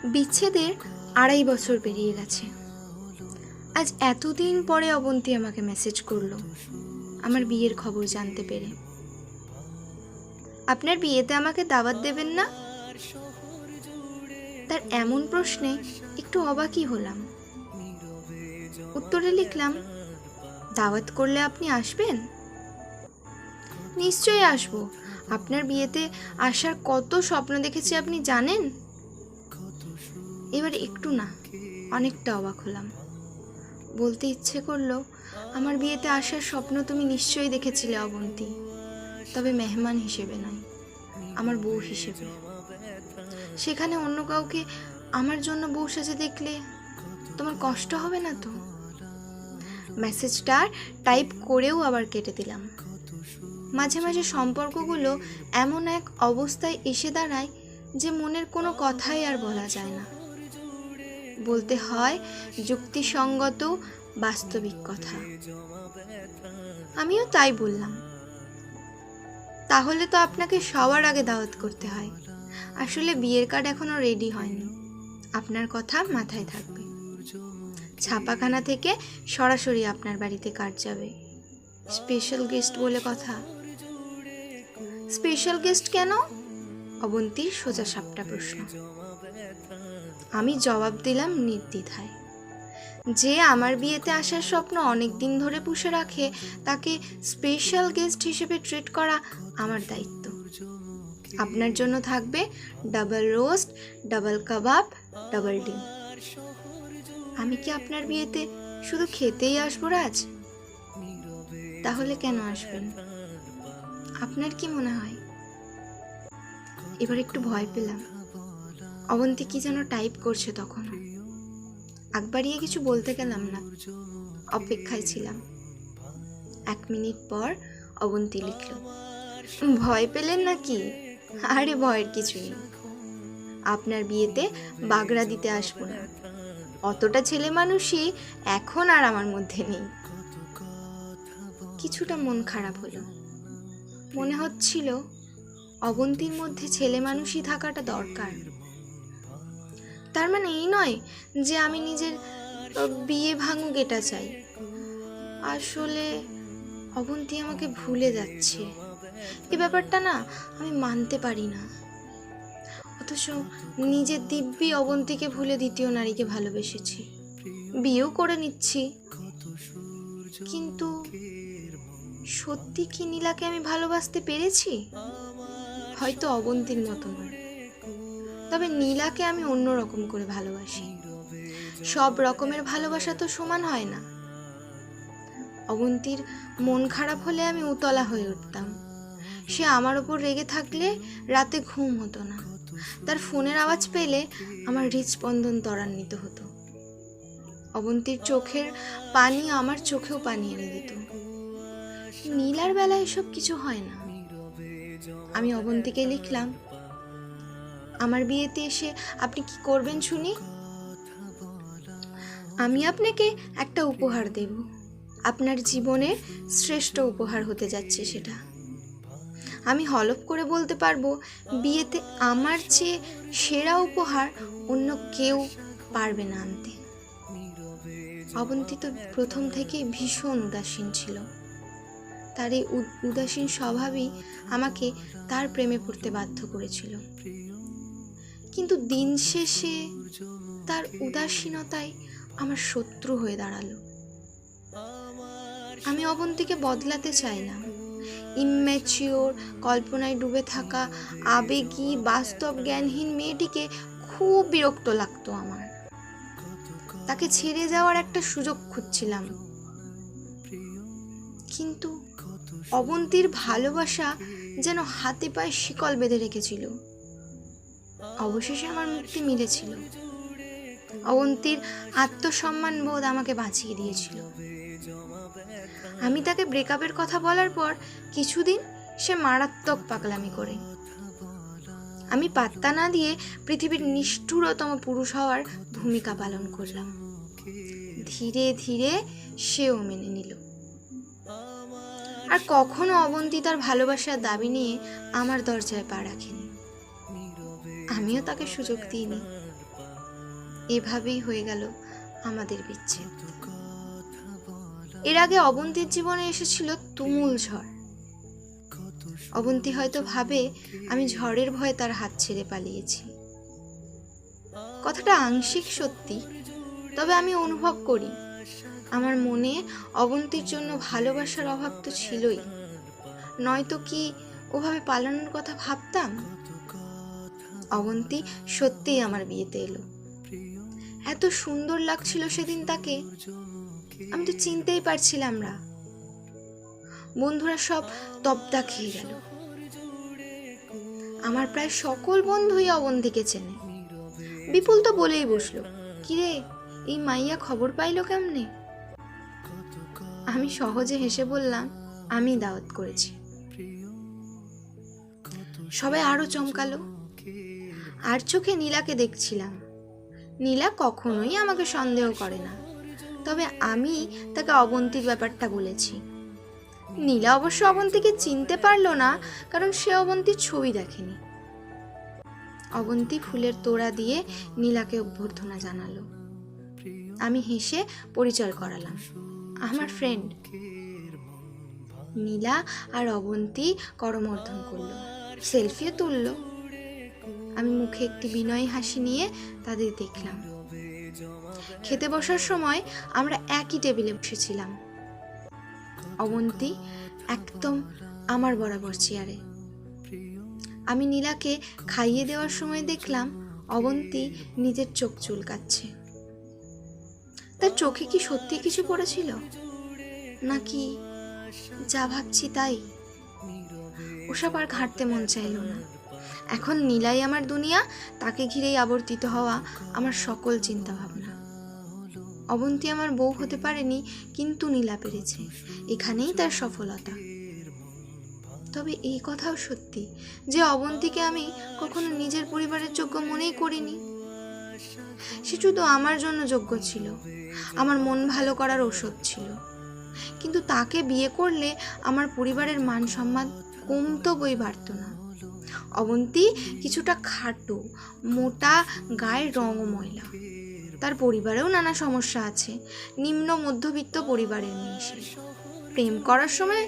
বিচ্ছেদের 2.5 বছর পেরিয়ে গেছে। আজ এতদিন পরে অবন্তী আমাকে মেসেজ করলো আমার বিয়ের খবর জানতে পেরে। আপনার বিয়েতে আমাকে দাওয়াত দেবেন না? তার এমন প্রশ্নে একটু অবাকই হলাম। উত্তরে লিখলাম, দাওয়াত করলে আপনি আসবেন? নিশ্চয়ই আসবো। আপনার বিয়েতে আসার কত স্বপ্ন দেখেছি আপনি জানেন। এবার একটু না, অনেকটা অবাক হলাম। বলতে ইচ্ছে করলো, আমার বিয়েতে আসার স্বপ্ন তুমি নিশ্চয়ই দেখেছিলে অবন্তী, তবে মেহমান হিসেবে নয়, আমার বউ হিসেবে। সেখানে অন্য কাউকে আমার জন্য বউ সাজে দেখলে তোমার কষ্ট হবে না তো? মেসেজটা টাইপ করেও আবার কেটে দিলাম। মাঝে মাঝে সম্পর্কগুলো এমন এক অবস্থায় এসে দাঁড়ায় যে মনের কোনো কথাই আর বলা যায় না, বলতে হয় যুক্তিসঙ্গত বাস্তবিক কথা। আমিও তাই বললাম, তাহলে তো আপনাকে সবার আগে দাওয়াত করতে হয়। আসলে বিয়ের কার্ড এখনো রেডি হয়নি, আপনার কথা মাথায় থাকবে। ছাপাখানা থেকে সরাসরি আপনার বাড়িতে কার্ড যাবে। স্পেশাল গেস্ট বলে কথা। স্পেশাল গেস্ট কেন? অবন্তীর সোজা সাপটা প্রশ্ন। আমি জবাব দিলাম নির্দ্বিধায়, যে আমার বিয়েতে আসার স্বপ্ন অনেক দিন ধরে পুষে রাখে তাকে স্পেশাল গেস্ট হিসেবে ট্রিট করা আমার দায়িত্ব। আপনার জন্য থাকবে ডাবল রোস্ট, ডাবল কাবাব, ডাবল ডিম। আমি কি আপনার বিয়েতে শুধু খেতেই আসবো রাজ? তাহলে কেন আসবেন? আপনার কি মনে হয়? এবার একটু ভয় পেলাম। অবন্তী কি যেন টাইপ করছে তখন। আগ বাড়িয়ে কিছু বলতে গেলাম না, অপেক্ষায় ছিলাম। 1 মিনিট পর অবন্তী লিখল, ভয় পেলেন নাকি? আরে ভয়ের কিছু নেই, আপনার বিয়েতে বাগড়া দিতে আসবো না, অতটা ছেলে মানুষই এখন আর আমার মধ্যে নেই। কিছুটা মন খারাপ হলো। মনে হচ্ছিল অবন্তীর মধ্যে ছেলে মানুষই থাকাটা দরকার। তার মানে এই নয় যে আমি নিজের বিয়ে ভাঙুক এটা চাই। আসলে অবন্তী আমাকে ভুলে যাচ্ছে, এ ব্যাপারটা না আমি মানতে পারি না। অথচ নিজের দিব্যি অবন্তীকে ভুলে দ্বিতীয় নারীকে ভালোবেসেছি, বিয়েও করে নিচ্ছি। কিন্তু সত্যি কি নীলাকে আমি ভালোবাসতে পেরেছি? হয়তো অবন্তীর মতো নয়, তবে নীলাকে আমি অন্যরকম করে ভালোবাসি। সব রকমের ভালোবাসা তো সমান হয় না। অবন্তীর মন খারাপ হলে আমি উতলা হয়ে উঠতাম। সে আমার ওপর রেগে থাকলে রাতে ঘুম হতো না। তার ফোনের আওয়াজ পেলে আমার হৃদস্পন্দন ত্বরান্বিত হতো। অবন্তীর চোখের পানি আমার চোখেও পানি এনে দিত। নীলার বেলায় এসব কিছু হয় না। আমি অবন্তীকে লিখলাম, আমার বিয়েতে এসে আপনি কি করবেন শুনি? আমি আপনাকে একটা উপহার দেব, আপনার জীবনের শ্রেষ্ঠ উপহার হতে যাচ্ছে সেটা। আমি হলফ করে বলতে পারবো, বিয়েতে আমার চেয়ে সেরা উপহার অন্য কেউ পারবে না আনতে। অবন্তী তো প্রথম থেকেই ভীষণ উদাসীন ছিল। তার এই উদাসীন স্বভাবই আমাকে তার প্রেমে পড়তে বাধ্য করেছিল। কিন্তু দিন শেষে তার উদাসীনতাই আমার শত্রু হয়ে দাঁড়ালো। আমি অবন্তীকে বদলাতে চাই না। ইম্যাচিওর, কল্পনায় ডুবে থাকা, আবেগী, বাস্তব জ্ঞানহীন মেয়েটিকে খুব বিরক্ত লাগতো আমার। তাকে ছেড়ে যাওয়ার একটা সুযোগ খুঁজছিলাম। কিন্তু অবন্তীর ভালোবাসা যেন হাতে পায়ে শিকল বেঁধে রেখেছিল। অবশেষে আমার মুক্তি মিলেছিল। অবন্তীর আত্মসম্মান বোধ আমাকে বাঁচিয়ে দিয়েছিল। আমি তাকে ব্রেকআপের কথা বলার পর কিছুদিন সে মারাত্মক পাগলামি করে। আমি পাত্তা না দিয়ে পৃথিবীর নিষ্ঠুরতম পুরুষ হওয়ার ভূমিকা পালন করলাম। ধীরে ধীরে সেও মেনে নিল। আর কখনো অবন্তী তার ভালোবাসার দাবি নিয়ে আমার দরজায় পা রাখেনি। আমিও তাকে সুযোগ দিইনি। এভাবেই হয়ে গেল আমাদের বিচ্ছেদ। এর আগে অবন্তীর জীবনে এসেছিল তুমুল ঝড়। অবন্তী হয়তো ভাবে আমি ঝড়ের ভয়ে তার হাত ছেড়ে পালিয়েছি। কথাটা আংশিক সত্যি, তবে আমি অনুভব করি আমার মনে অবন্তীর জন্য ভালোবাসার অভাব তো ছিলই, নয়তো কি ওভাবে পালানোর কথা ভাবতাম। অবন্তী সত্যিই আমার বিয়েতে এলো। এত সুন্দর লাগছিল সেদিন তাকে, আমি তো চিনতেই পারছিলাম না। বন্ধুরা সব তবদা খেয়ে গেল। আমার প্রায় সকল বন্ধুই অবন্তীকে চেনে। বিপুল তো বলেই বসলো, কিরে এই মাইয়া খবর পাইলো কেমনে? আমি সহজে হেসে বললাম, আমি দাওয়াত করেছি। সবাই আরো চমকালো। আর চোখে নীলাকে দেখছিলাম। নীলা কখনোই আমাকে সন্দেহ করে না, তবে আমি তাকে অবন্তীর ব্যাপারটা বলেছি। নীলা অবশ্য অবন্তীকে চিনতে পারলো না, কারণ সে অবন্তীর ছবি দেখেনি। অবন্তী ফুলের তোড়া দিয়ে নীলাকে অভ্যর্থনা জানালো। আমি হেসে পরিচয় করালাম, আমার ফ্রেন্ড। নীলা আর অবন্তী করমর্দন করলো, সেলফিও তুললো। আমি মুখে একটি বিনয়ী হাসি নিয়ে তাদের দেখলাম। খেতে বসার সময় আমরা একই টেবিলে বসেছিলাম। অবন্তী একদম আমার বরাবর চেয়ারে। আমি নীলাকে খাইয়ে দেওয়ার সময় দেখলাম অবন্তী নিজের চোখ চুলকাচ্ছে। তার চোখে কি সত্যি কিছু পড়েছিল, নাকি যা ভাবছি তাই? ওসব আর ঘাঁটতে মন চাইল না। এখন নীলাই আমার দুনিয়া, তাকে ঘিরেই আবর্তিত হওয়া আমার সকল চিন্তা ভাবনা। অবন্তী আমার বউ হতে পারেনি, কিন্তু নীলা পেরেছে, এখানেই তার সফলতা। তবে এই কথাও সত্যি যে অবন্তীকে আমি কখনো নিজের পরিবারের যোগ্য মনেই করিনি। সে শুধু আমার জন্য যোগ্য ছিল, আমার মন ভালো করার ঔষধ ছিল। কিন্তু তাকে বিয়ে করলে আমার পরিবারের মান সম্মান কমতো, বই বাড়ত না। অবন্তী কিছুটা খাটো, মোটা, গায়ের রঙও ময়লা। তার পরিবারেও নানা সমস্যা আছে। নিম্ন মধ্যবিত্ত পরিবারের মেয়ে সে। প্রেম করার সময়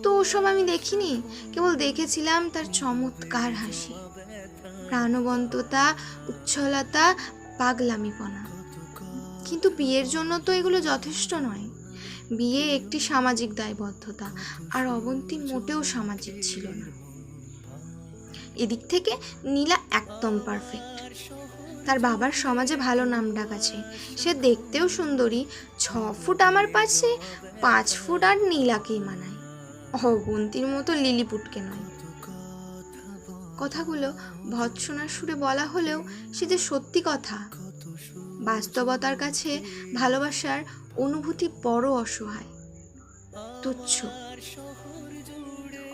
তো ওসব আমি দেখিনি, কেবল দেখেছিলাম তার চমৎকার হাসি, প্রাণবন্ততা, উচ্ছলতা, পাগলামিপনা। কিন্তু বিয়ের জন্য তো এগুলো যথেষ্ট নয়। বিয়ে একটি সামাজিক দায়বদ্ধতা, আর অবন্তী মোটেও সামাজিক ছিল না। এদিক থেকে নীলা একদম পারফেক্ট। তার বাবার সমাজে ভালো নাম ডাক আছে। সে দেখতেও সুন্দরী, 6 ফুট আমার পাশে, 5 ফুট আর নীলাকেই মানায়। অবন্তীর মতো লিলিপুটকে নয়। কথাগুলো ভৎসনার সুরে বলা হলেও সে যে সত্যি কথা। বাস্তবতার কাছে ভালোবাসার অনুভূতি বড় অসহায়, তুচ্ছ।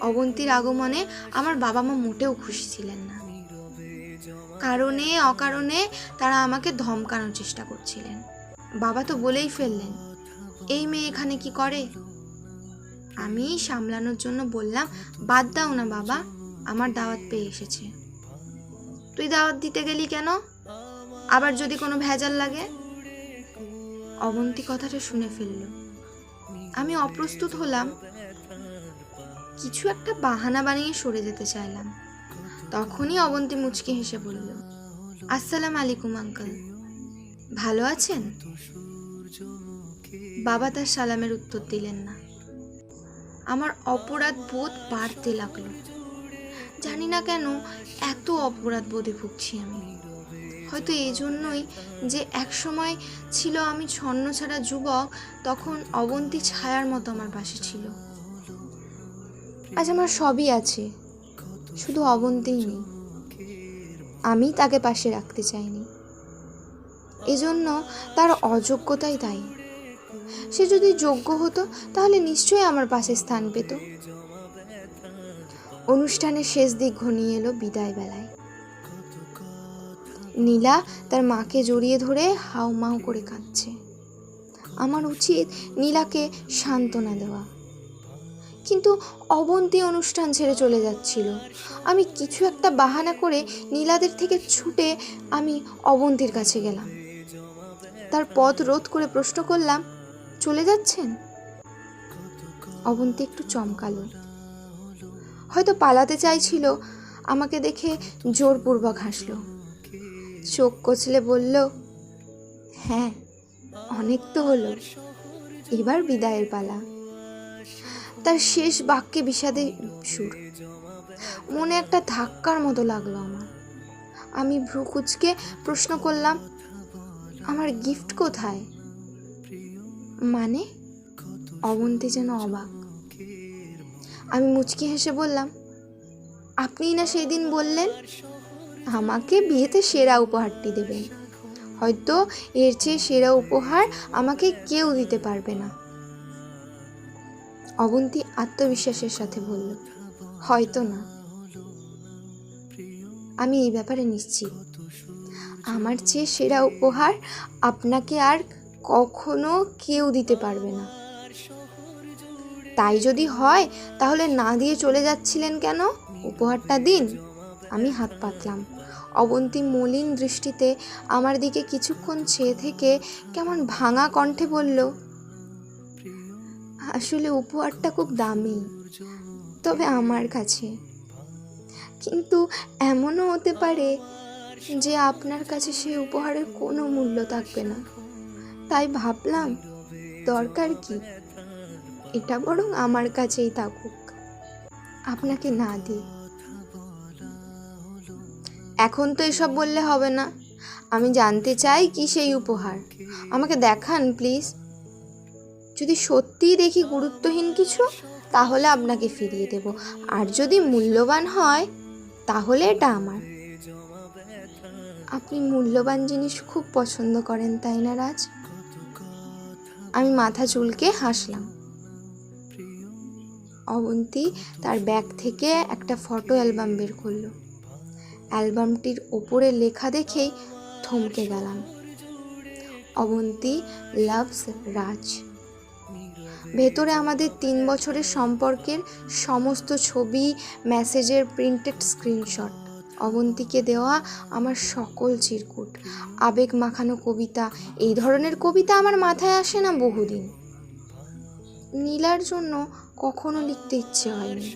অবন্তীর আগমনে আমার বাবা মা মোটেও খুশি ছিলেন না। কারণে অকারণে তারা আমাকে ধমকানোর চেষ্টা করছিলেন। বাবা তো বলেই ফেললেন, এই মেয়ে এখানে কি করে? আমি সামলানোর জন্য বললাম, বাদ দাও না বাবা, আমার দাওয়াত পেয়ে এসেছে। তুই দাওয়াত দিতে গেলি কেন? আবার যদি কোনো ভেজাল লাগে? অবন্তী কথাটা শুনে ফেলল। আমি অপ্রস্তুত হলাম, কিছু একটা বাহানা বানিয়ে সরে যেতে চাইলাম। তখনই অবন্তী মুচকি হেসে বলল, আসসালামু আলাইকুম আঙ্কেল, ভালো আছেন? বাবা তার সালামের উত্তর দিলেন না। আমার অপরাধ বোধ বাড়তে লাগলো। জানি না কেন এত অপরাধ বোধে ভুগছি আমি। হয়তো এই জন্যই যে এক সময় ছিল আমি ছন্নছাড়া যুবক, তখন অবন্তী ছায়ার মতো আমার পাশে ছিল। আজ আমার সবই আছে, শুধু অবন্তীই নেই। আমি তাকে পাশে রাখতে চাইনি, এজন্য তার অযোগ্যতাই দায়ী। সে যদি যোগ্য হতো তাহলে নিশ্চয়ই আমার পাশে স্থান পেত। অনুষ্ঠানের শেষ দিক ঘনিয়ে এলো বিদায় বেলায়। নীলা তার মাকে জড়িয়ে ধরে হাউমাউ করে কাঁদছে। আমার উচিত নীলাকে সান্ত্বনা দেওয়া, কিন্তু অবন্তী অনুষ্ঠান ছেড়ে চলে যাচ্ছিল। আমি কিছু একটা বাহানা করে নীলাদের থেকে ছুটে আমি অবন্তীর কাছে গেলাম। তার পথ রোধ করে প্রশ্ন করলাম, চলে যাচ্ছেন? অবন্তী একটু চমকালো, হয়তো পালাতে চাইছিল। আমাকে দেখে জোরপূর্বক হাসলো, চোখ কচলে বলল, হ্যাঁ, অনেক তো হলো, এবার বিদায়ের পালা। তার শেষ বাক্যে বিষাদে সুর। মনে একটা ধাক্কার মতো লাগলো আমার। আমি ভ্রু কুঁচকে প্রশ্ন করলাম, আমার গিফট কোথায়? মানে? অবন্তী যেন অবাক। আমি মুচকি হেসে বললাম, আপনিই না সেই দিন বললেন আমাকে বিয়েতে সেরা উপহারটি দেবেন, হয়তো এর চেয়ে সেরা উপহার আমাকে কেউ দিতে পারবে না। অবন্তী আত্মবিশ্বাসের সাথে বলল, হয়তো না, আমি এই ব্যাপারে নিশ্চিত। আমার চেয়ে সেরা উপহার আপনাকে আর কখনো কেউ দিতে পারবে না। তাই যদি হয় তাহলে না দিয়ে চলে যাচ্ছিলেন কেন? উপহারটা দিন। আমি হাত পাতলাম। অবন্তী মলিন দৃষ্টিতে আমার দিকে কিছুক্ষণ চেয়ে থেকে কেমন ভাঙা কণ্ঠে বলল, আসলে উপহারটা খুব দামি, তবে আমার কাছে। কিন্তু এমনও হতে পারে যে আপনার কাছে সেই উপহারের কোনো মূল্য থাকবে না। তাই ভাবলাম, দরকার কি, এটা বরং আমার কাছেই থাকুক, আপনাকে না দিই। এখন তো এসব বললে হবে না, আমি জানতে চাই কি সেই উপহার, আমাকে দেখান প্লিজ। যদি সত্যিই দেখি গুরুত্বহীন কিছু, তাহলে আপনাকে ফিরিয়ে দেব, আর যদি মূল্যবান হয় তাহলে এটা আমার। আপনি মূল্যবান জিনিস খুব পছন্দ করেন, তাই না রাজ? আমি মাথা চুলকে হাসলাম। অবন্তী তার ব্যাগ থেকে একটা ফটো অ্যালবাম বের করলো। অ্যালবামটির ওপরে লেখা দেখেই থমকে গেলাম, অবন্তী লাভস রাজ। ভেতরে আমাদের 3 বছরের সম্পর্কের সমস্ত ছবি, মেসেজের প্রিন্টেড স্ক্রিনশট, অবন্তীকে দেওয়া আমার সকল চিরকুট, আবেগ মাখানো কবিতা। এই ধরনের কবিতা আমার মাথায় আসে না বহুদিন। নীলার জন্য কখনো লিখতে ইচ্ছে হয়নি,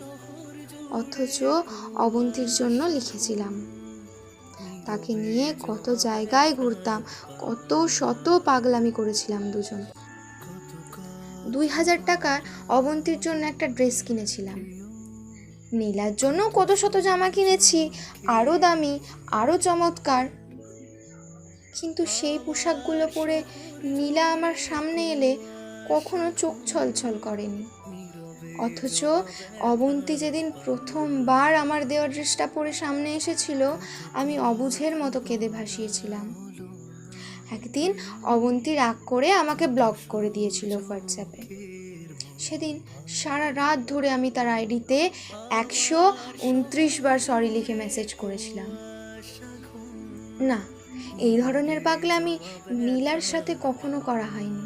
অথচ অবন্তীর জন্য লিখেছিলাম। তাকে নিয়ে কত জায়গায় ঘুরতাম, কত শত পাগলামি করেছিলাম দুজন। 2000 টাকার অবন্তীর জন্য একটা ড্রেস কিনেছিলাম। নীলার জন্য কত শত জামা কিনেছি, আরও দামি, আরও চমৎকার। কিন্তু সেই পোশাকগুলো পরে নীলা আমার সামনে এলে কখনো চোখ ছলছল করেনি। অথচ অবন্তী যেদিন প্রথমবার আমার দেওয়া ড্রেসটা পরে সামনে এসেছিল, আমি অবুঝের মতো কেঁদে ভাসিয়েছিলাম। একদিন অবন্তী রাগ করে আমাকে ব্লক করে দিয়েছিল হোয়াটসঅ্যাপে। সেদিন সারা রাত ধরে আমি তার আইডিতে 129 বার সরি লিখে মেসেজ করেছিলাম। না, এই ধরনের পাগলামি নীলার সাথে কখনো করা হয়নি।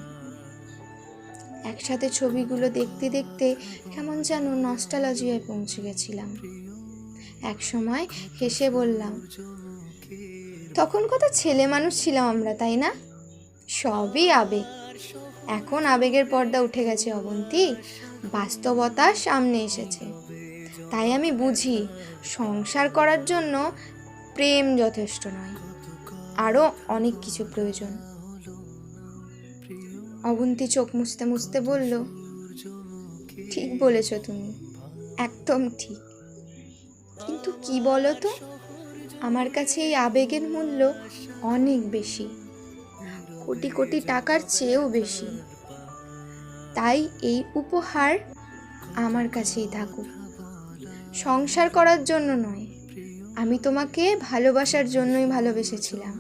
একসাথে ছবিগুলো দেখতে দেখতে কেমন যেন নস্টালজিয়ায় পৌঁছে গেছিলাম। এক সময় হেসে বললাম, তখন কত ছেলে মানুষ ছিলাম আমরা, তাই না? সবই আবেগ। এখন আবেগের পর্দা উঠে গেছে অবন্তী, বাস্তবতা সামনে এসেছে। তাই আমি বুঝি সংসার করার জন্য প্রেম যথেষ্ট নয়, আরও অনেক কিছু প্রয়োজন। অবন্তী চোখ মুছতে মুছতে বলল, ঠিক বলেছ তুমি, একদম ঠিক। কিন্তু কি বলো তো, আমার কাছে এই আবেগের মূল্য অনেক বেশি, কোটি কোটি টাকার চেয়েও বেশি। তাই এই উপহার আমার কাছেই থাকুক, সংসার করার জন্য নয়। আমি তোমাকে ভালোবাসার জন্যই ভালোবেসেছিলাম,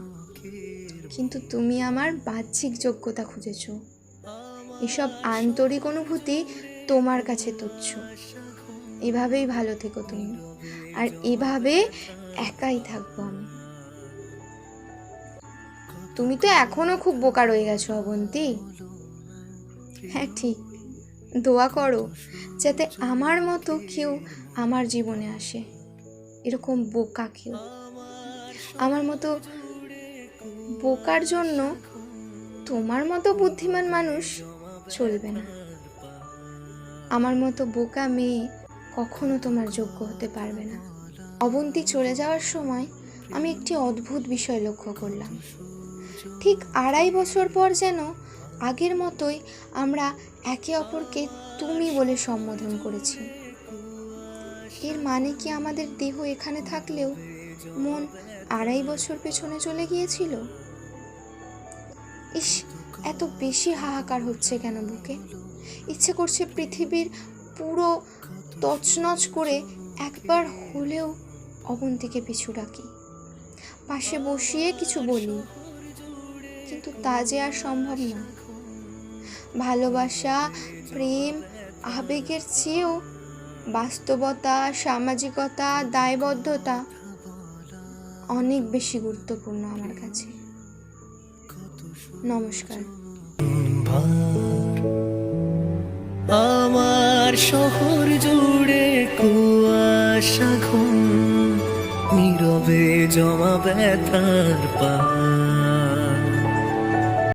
কিন্তু তুমি আমার বাহ্যিক যোগ্যতা খুঁজেছ। এসব আন্তরিক অনুভূতি তোমার কাছে তুচ্ছ। এভাবেই ভালো থেকো তুমি, আর এভাবে একাই থাকবো আমি। তুমি তো এখনো খুব বোকা রয়ে গেছো অবন্তী। হ্যাঁ ঠিক, দোয়া করো যাতে আমার মতো কেউ আমার জীবনে আসে, এরকম বোকা কেউ। আমার মতো বোকার জন্য তোমার মতো বুদ্ধিমান মানুষ চলবে না। আমার মতো বোকা মেয়ে কখনো তোমার যোগ্য হতে পারবে না। অবন্তী চলে যাওয়ার সময় আমি একটি অদ্ভুত বিষয় লক্ষ্য করলাম। ঠিক 2.5 বছর পর যেন আগের মতোই আমরা একে অপরকে তুমি বলে সম্বোধন করেছি। এর মানে কি আমাদের দেহ এখানে থাকলেও মন 2.5 বছর পেছনে চলে গিয়েছিল? ইস, এত বেশি হাহাকার হচ্ছে কেন বুকে? ইচ্ছে করছে পৃথিবীর পুরো তছনছ করে একবার হলেও অবন্তীকে পিছু ডাকি, পাশে বসিয়ে কিছু বলি, কিন্তু তা যে আর সম্ভব নয়। ভালোবাসা, প্রেম, আবেগের চেয়েও বাস্তবতা, সামাজিকতা, দায়বদ্ধতা অনেক বেশি গুরুত্বপূর্ণ আমার কাছে। নমস্কার। আমার শহর জুড়ে কুয়াশা ঘন, নীরবে জমা ব্যথার পাহাড়।